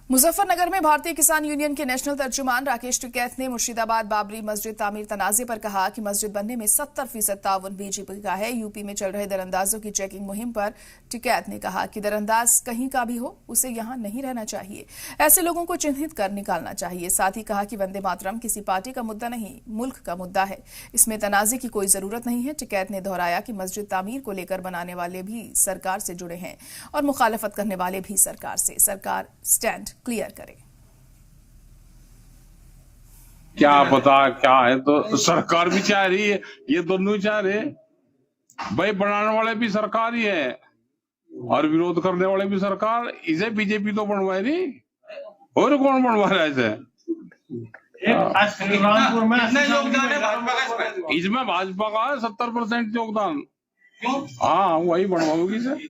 मुजफ्फरनगर में भारतीय किसान यूनियन के नेशनल तर्जुमान राकेश टिकैत ने मुर्शिदाबाद बाबरी मस्जिद तामीर तनाजे पर कहा कि मस्जिद बनने में 70% ताउन बीजेपी का है। यूपी में चल रहे दरअंदाजों की चेकिंग मुहिम पर टिकैत ने कहा कि दरअंदाज कहीं का भी हो, उसे यहां नहीं रहना चाहिए। ऐसे लोगों को चिन्हित कर निकालना चाहिए। साथ ही कहा कि वंदे मातरम किसी पार्टी का मुद्दा नहीं, मुल्क का मुद्दा है। इसमें तनाजे की कोई जरूरत नहीं है। टिकैत ने दोहराया कि मस्जिद तामीर को लेकर बनाने वाले भी सरकार से जुड़े हैं और मुखालफत करने वाले भी सरकार से। सरकार स्टैंड क्लियर करे। क्या पता क्या है, तो सरकार भी चाह रही है, ये दोनों ही चाह रहे। भाई बनाने वाले भी सरकार ही है और विरोध करने वाले भी सरकार। इसे बीजेपी तो बनवाए नहीं, और कौन बनवा रहा है इसे? इसमें भाजपा का है 70% योगदान। हाँ, वही बनवाओगी सर।